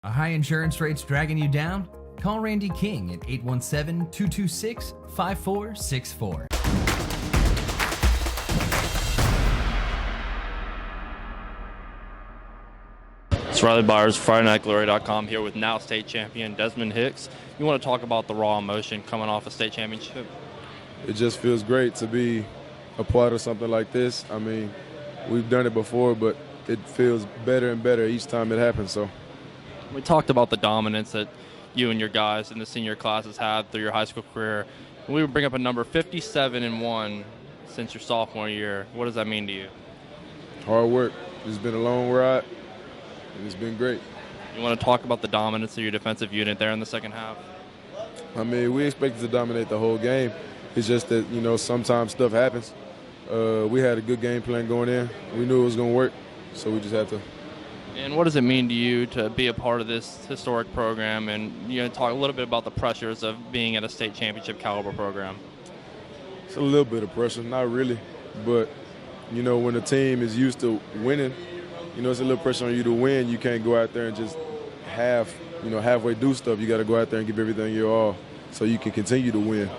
Are high insurance rates dragging you down? Call Randy King at 817-226-5464. It's Riley Byers, FridayNightGlory.com, here with now state champion Desmond Hicks. You want to talk about the raw emotion coming off a state championship? It just feels great to be a part of something like this. I mean, we've done it before, but it feels better and better each time it happens. So, we talked about the dominance that you and your guys in the senior classes had through your high school career. We would bring up a number 57-1 since your sophomore year. What does that mean to you? hard work. It's been a long ride, and it's been great. You want to talk about the dominance of your defensive unit there in the second half? I mean, we expected to dominate the whole game. It's just that, sometimes stuff happens. We had a good game plan going in. We knew it was going to work, so we just had to. And what does it mean to you to be a part of this historic program and talk a little bit about the pressures of being at a state championship caliber program? It's a little bit of pressure, not really, but when the team is used to winning, it's a little pressure on you to win. You can't go out there and just halfway do stuff. You got to go out there and give everything your all so you can continue to win.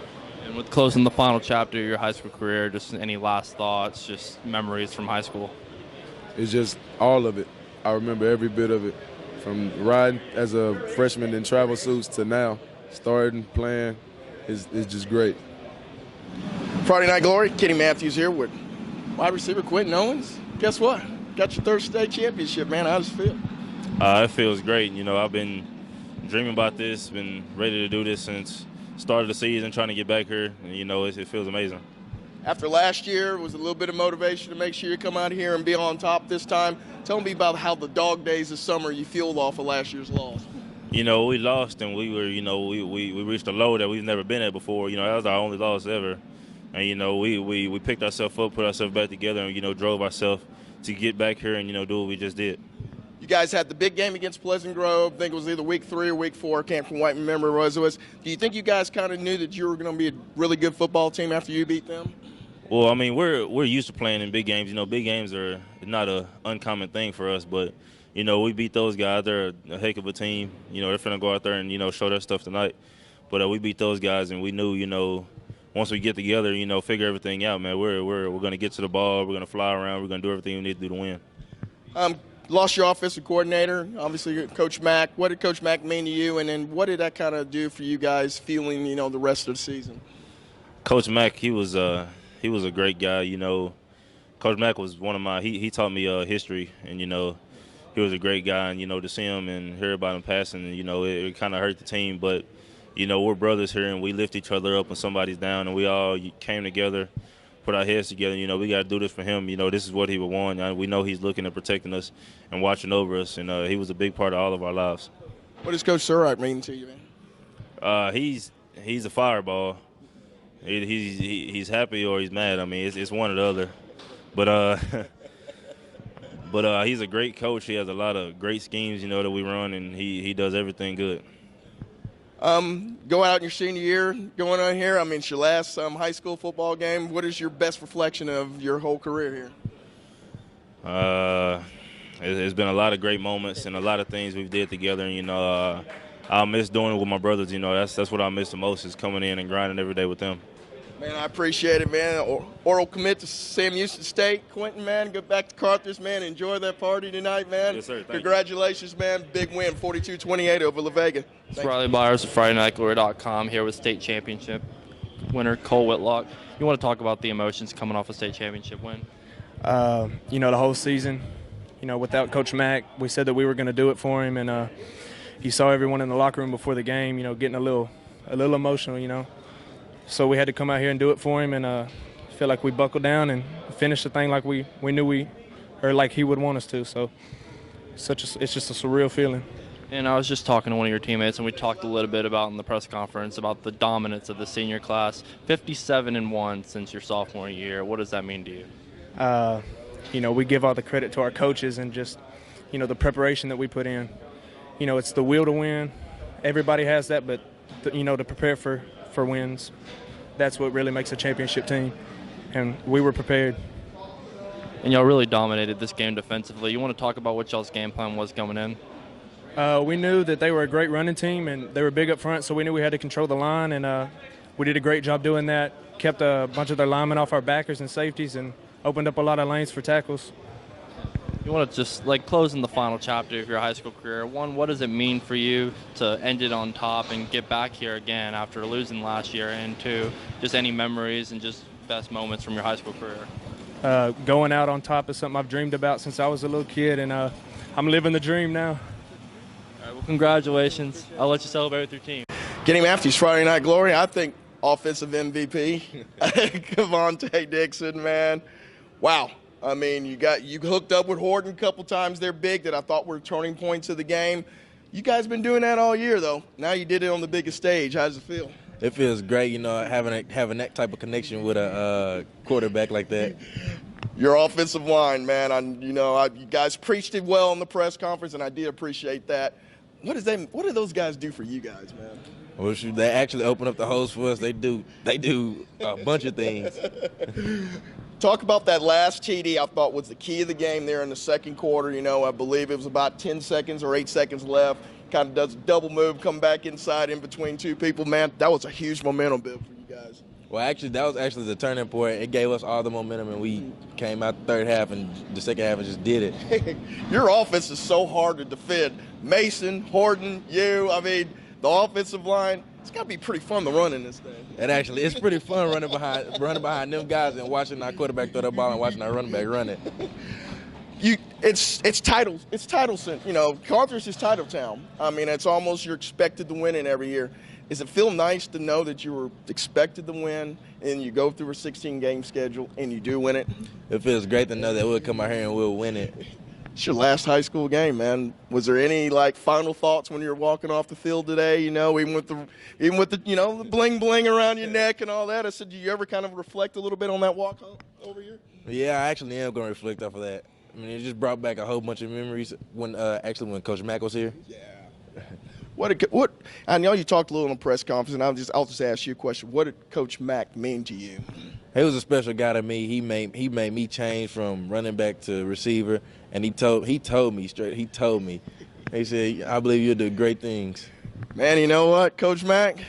And with closing the final chapter of your high school career, just any last thoughts, just memories from high school? It's just all of it. I remember every bit of it, from riding as a freshman in travel suits to now, starting, playing. It's just great. Friday Night Glory, Kenny Matthews here with wide receiver Quinton Owens. Guess what? Got your third state championship, man. How does it feel? It feels great. I've been dreaming about this, been ready to do this since start of the season, trying to get back here. And, it feels amazing. After last year, was a little bit of motivation to make sure you come out here and be on top this time. Tell me about how the dog days this summer you fueled off of last year's loss. We lost, and we were, we reached a low that we've never been at before. That was our only loss ever. And, we picked ourselves up, put ourselves back together, and, drove ourselves to get back here and, do what we just did. You guys had the big game against Pleasant Grove. I think it was either week 3 or week 4. I can't quite remember what it was. Do you think you guys kind of knew that you were going to be a really good football team after you beat them? Well, I mean, we're used to playing in big games. Big games are not an uncommon thing for us. But, we beat those guys. They're a heck of a team. They're going to go out there and, show their stuff tonight. But we beat those guys, and we knew, once we get together, figure everything out, man. We're going to get to the ball. We're going to fly around. We're going to do everything we need to do to win. Lost your offensive coordinator, obviously Coach Mack. What did Coach Mack mean to you, and then what did that kind of do for you guys feeling, the rest of the season? Coach Mack, he was a great guy. Coach Mack was one of my. He taught me history, and he was a great guy. And to see him and hear about him passing, it kind of hurt the team. But we're brothers here, and we lift each other up when somebody's down, and we all came together. Put our heads together, we got to do this for him. This is what he would want. We know he's looking at protecting us and watching over us, and he was a big part of all of our lives. What does Coach Surratt mean to you, man? He's a fireball. He's happy or he's mad. I mean, it's one or the other. But he's a great coach. He has a lot of great schemes, that we run, and he does everything good. Go out in your senior year, going on here. I mean, it's your last high school football game. What is your best reflection of your whole career here? It's been a lot of great moments and a lot of things we've did together. And, I'll miss doing it with my brothers. That's what I miss the most is coming in and grinding every day with them. Man, I appreciate it, man. Oral commit to Sam Houston State. Quinton, man, go back to Carthage, man. Enjoy that party tonight, man. Yes, sir. Congratulations, man. Big win, 42-28 over Vega. It's Riley Byers of FridayNightGlory.com here with state championship winner Cole Whitlock. You want to talk about the emotions coming off a state championship win? The whole season, without Coach Mack, we said that we were going to do it for him, and you saw everyone in the locker room before the game, getting a little emotional, So we had to come out here and do it for him, and feel like we buckled down and finished the thing like we knew like he would want us to. So it's just a surreal feeling. And I was just talking to one of your teammates, and we talked a little bit about in the press conference about the dominance of the senior class. 57-1 since your sophomore year. What does that mean to you? We give all the credit to our coaches and just, the preparation that we put in. It's the will to win. Everybody has that, but, to prepare for wins, that's what really makes a championship team. And we were prepared. And y'all really dominated this game defensively. You want to talk about what y'all's game plan was coming in? We knew that they were a great running team, and they were big up front, so we knew we had to control the line, and we did a great job doing that. Kept a bunch of their linemen off our backers and safeties and opened up a lot of lanes for tackles. You want to just close in the final chapter of your high school career. One, what does it mean for you to end it on top and get back here again after losing last year? And two, just any memories and just best moments from your high school career? Going out on top is something I've dreamed about since I was a little kid, and I'm living the dream now. All right, well, congratulations. I'll let you celebrate with your team. Kenny Matthews, Friday Night Glory. I think offensive MVP. Kelvontay, Dixon, man. Wow. I mean, you hooked up with Horton a couple times. They're big that I thought were turning points of the game. You guys been doing that all year, though. Now you did it on the biggest stage. How does it feel? It feels great, having that type of connection with a quarterback like that. Your offensive line, man. You guys preached it well in the press conference, and I did appreciate that. What do those guys do for you guys, man? Well, shoot, they actually open up the holes for us. They do a bunch of things. Talk about that last TD I thought was the key of the game there in the second quarter. I believe it was about 10 seconds or 8 seconds left. Kind of does a double move, come back inside in between two people. Man, that was a huge momentum build for you guys. Well, actually, that was actually the turning point. It gave us all the momentum, and we came out the third half and the second half and just did it. Your offense is so hard to defend. Mason, Horton, you, the offensive line, it's got to be pretty fun to run in this thing. It's pretty fun running behind them guys and watching our quarterback throw the ball and watching our running back run it. It's title. Carthage is title town. It's almost you're expected to win it every year. Does it feel nice to know that you were expected to win and you go through a 16-game schedule and you do win it? It feels great to know that we'll come out here and we'll win it. It's your last high school game, man. Was there any final thoughts when you were walking off the field today? Even with the bling bling around your neck and all that. I said, do you ever kind of reflect a little bit on that walk over here? Yeah, I actually am going to reflect off of that. It just brought back a whole bunch of memories when Coach Mack was here. Yeah. What? I know you talked a little in the press conference, and I'll just ask you a question. What did Coach Mack mean to you? He was a special guy to me. He made me change from running back to receiver, and he told me straight. He told me, he said, "I believe you'll do great things." Man, you know what, Coach Mack?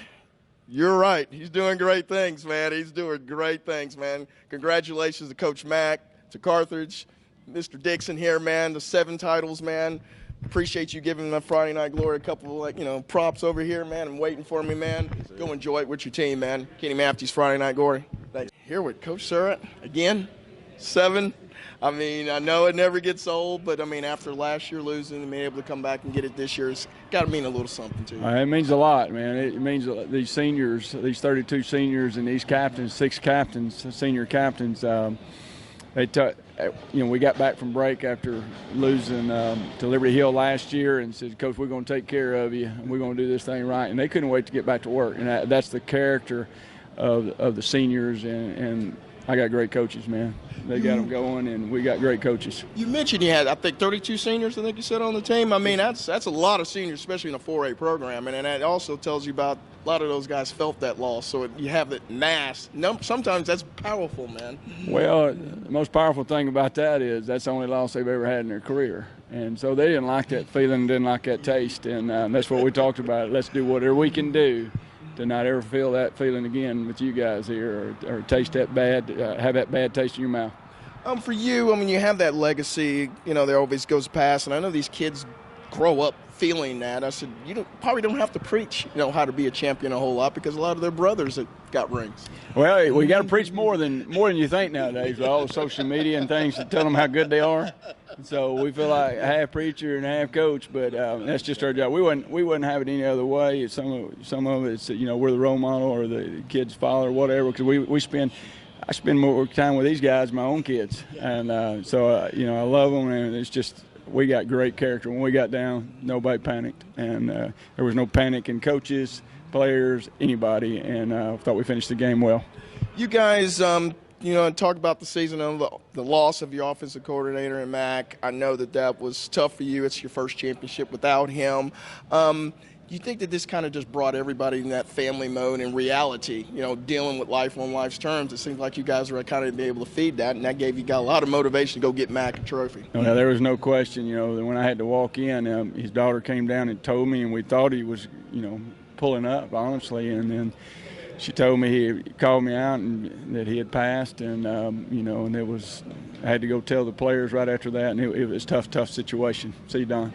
You're right. He's doing great things, man. He's doing great things, man. Congratulations to Coach Mack, to Carthage, Mr. Dixon here, man. The 7 titles, man. Appreciate you giving my Friday Night Glory a couple of props over here, man, and waiting for me, man. Go enjoy it with your team, man. Kenny Matthews, Friday Night Glory. Thanks. Here with Coach Surratt again, 7. I know it never gets old, but after last year losing and being able to come back and get it this year, it's got to mean a little something to you. It means a lot, man. It means these seniors, these 32 seniors, and these captains, 6 captains, senior captains. We got back from break after losing to Liberty Hill last year and said, Coach, we're going to take care of you and we're going to do this thing right. And they couldn't wait to get back to work. And that's the character of the seniors. And I got great coaches, man. They got them going, and we got great coaches. You mentioned you had, 32 seniors, I think you said, on the team. That's a lot of seniors, especially in a 4A program. And that also tells you about a lot of those guys felt that loss. So you have that mass. Sometimes that's powerful, man. Well, the most powerful thing about that is that's the only loss they've ever had in their career. And so they didn't like that feeling, didn't like that taste. And that's what we talked about. Let's do whatever we can do to not ever feel that feeling again with you guys here or taste that bad, have that bad taste in your mouth. For you, you have that legacy, there always goes past, and I know these kids grow up feeling that. I said, probably don't have to preach, how to be a champion a whole lot because a lot of their brothers have got rings. Well, we got to preach more than you think nowadays with all the social media and things to tell them how good they are. So we feel like half preacher and half coach, but that's just our job. We wouldn't have it any other way. Some of it's we're the role model or the kids' father or whatever because I spend more time with these guys, my own kids, and so I love them, and it's just we got great character. When we got down, nobody panicked, and there was no panic in coaches, players, anybody, and I thought we finished the game well. You guys, talk about the season of the loss of your offensive coordinator in Mack. I know that was tough for you. It's your first championship without him. you think that this kind of just brought everybody in that family mode and reality, you know, dealing with life on life's terms? It seems like you guys were kind of able to feed that, and that gave you got a lot of motivation to go get Mac a trophy. No, there was no question, you know, that when I had to walk in, his daughter came down and told me, and we thought he was, you know, pulling up, honestly, and then she told me, he called me out and that he had passed, and, you know, and I had to go tell the players right after that, and it was a tough situation. See, Don?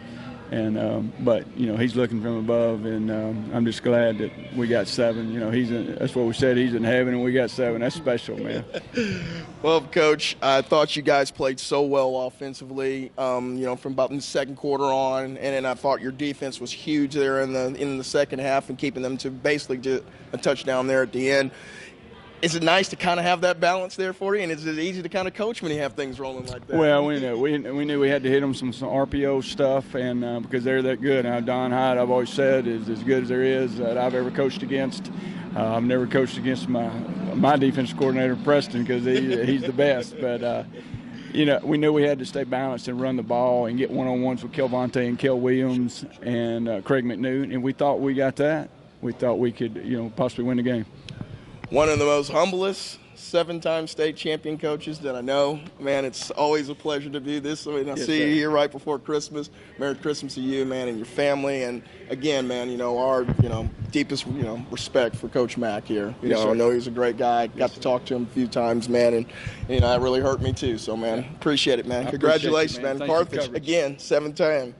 And but you know, he's looking from above, and I'm just glad that we got 7. You know, that's what we said. He's in heaven, and we got 7. That's special, man. Well, Coach, I thought you guys played so well offensively. You know, from about the second quarter on, and then I thought your defense was huge there in the second half, and keeping them to basically just a touchdown there at the end. Is it nice to kind of have that balance there for you, and is it easy to kind of coach when you have things rolling like that? Well, we knew we had to hit them some RPO stuff, and because they're that good. Now, Don Hyde, I've always said, is as good as there is that I've ever coached against. I've never coached against my defense coordinator, Preston, because he's the best. But, you know, we knew we had to stay balanced and run the ball and get one-on-ones with Kelvontay and Kel Williams and Craig McNew, and we thought we got that. We thought we could, you know, possibly win the game. One of the most humblest 7-time state champion coaches that I know. Man, it's always a pleasure to do this. I mean, I see you here right before Christmas. Merry Christmas to you, man, and your family. And again, man, you know, our, you know, deepest, you know, respect for Coach Mack here. You know, I know he's a great guy. Got to talk to him a few times, man, and you know, that really hurt me too. So, man, appreciate it, man. Congratulations, man. Carthage again, 7 time.